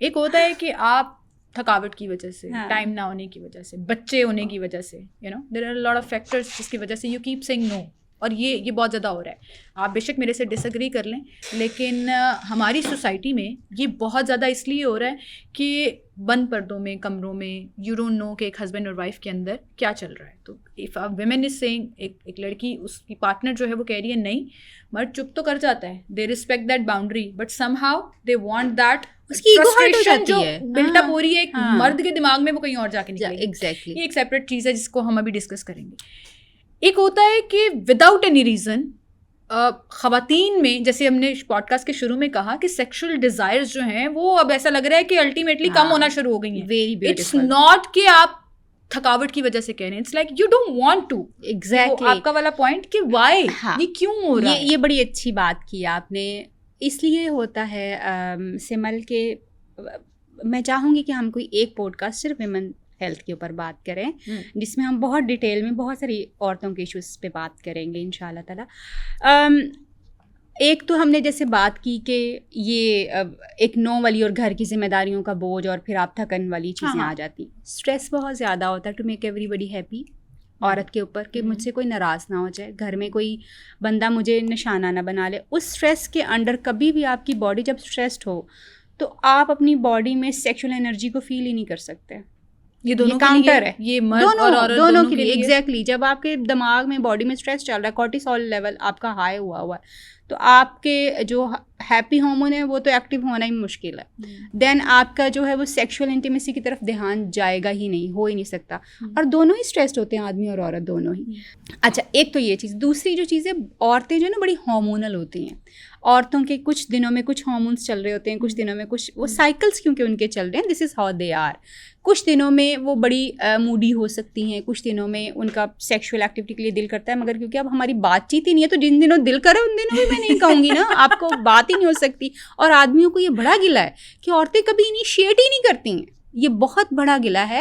एक होता है कि आप थकावट की वजह से, टाइम ना होने की वजह से, बच्चे होने की वजह से, you know there are lot of factors जिसकी वजह से यू कीप सेइंग नो, और ये बहुत ज़्यादा हो रहा है. आप बेशक मेरे से डिसएग्री कर लें, लेकिन हमारी सोसाइटी में ये बहुत ज़्यादा इसलिए हो रहा है कि बंद पर्दों में, कमरों में, यू डोंट नो कि एक हस्बैंड और वाइफ के अंदर क्या चल रहा है. तो if a women is saying, एक लड़की, उसकी पार्टनर जो है वो कह रही है नहीं, मर्द चुप तो कर जाता है, they respect that boundary, but somehow they want that, उसकी ईगो हर्ट हो जाती जो है, बिल्टअप हो रही है एक मर्द के दिमाग में, वो कहीं और जाके निकलेगी. एग्जैक्टली. ये एक सेपरेट चीज़ है जिसको हम अभी डिस्कस करेंगे. एक होता है कि विदाउट एनी रीज़न ख़वातीन में, जैसे हमने पॉडकास्ट के शुरू में कहा कि सेक्सुअल डिज़ायर्स जो हैं वो अब ऐसा लग रहा है कि अल्टीमेटली कम होना शुरू हो गई हैं. Very beautiful. इट्स नॉट कि आप थकावट की वजह से कह रहे हैं, it's like you don't want to. Exactly. आपका वाला पॉइंट कि वाई, ये क्यों हो रहा है. ये बड़ी अच्छी बात की आपने. इसलिए होता है सिमल के, मैं चाहूँगी कि हम कोई एक पॉडकास्ट सिर्फ विमेन हेल्थ के ऊपर बात करें, जिसमें हम बहुत डिटेल में बहुत सारी औरतों के इश्यूज़ पे बात करेंगे इंशाल्लाह ताला. एक तो हमने जैसे बात की कि ये एक नो वाली और घर की जिम्मेदारियों का बोझ, और फिर आप थकन वाली चीज़ें आ जाती. स्ट्रेस बहुत ज़्यादा होता है टू मेक एवरीबडी हैप्पी औरत के ऊपर, कि मुझसे कोई नाराज़ ना हो जाए, घर में कोई बंदा मुझे निशाना ना बना ले. उस स्ट्रेस के अंडर कभी भी आपकी बॉडी जब स्ट्रेस्ड हो तो आप अपनी बॉडी में सेक्सुअल एनर्जी को फील ही नहीं कर सकते. ये दोनों काउंटर है, ये मर्द और औरत दोनों के लिए. एग्जैक्टली. जब आपके दिमाग में, बॉडी में स्ट्रेस चल रहा है, कॉर्टिसोल लेवल आपका हाई हुआ है, तो आपके जो हैप्पी हार्मोन है वो तो एक्टिव होना ही मुश्किल है. देन आपका जो है वो सेक्सुअल इंटीमेसी की तरफ ध्यान जाएगा ही नहीं, हो ही नहीं सकता. और दोनों ही स्ट्रेस्ड होते हैं, आदमी और औरत दोनों ही. अच्छा, एक तो ये चीज़. दूसरी जो चीज़ है, औरतें जो है ना बड़ी हार्मोनल होती हैं. औरतों के कुछ दिनों में कुछ हार्मोन्स चल रहे होते हैं, कुछ दिनों में कुछ, वो साइकिल्स क्योंकि उनके चल रहे हैं, this is how they are. कुछ दिनों में वो बड़ी मूडी हो सकती हैं, कुछ दिनों में उनका सेक्सुअल एक्टिविटी के लिए दिल करता है, मगर क्योंकि अब हमारी बातचीत ही नहीं है तो जिन दिनों दिल करे उन दिनों भी मैं नहीं कहूँगी ना, आपको बात ही नहीं हो सकती. और आदमियों को ये बड़ा गिला है कि औरतें कभी इनिशिएट ही नहीं करती हैं. ये बहुत बड़ा गिला है.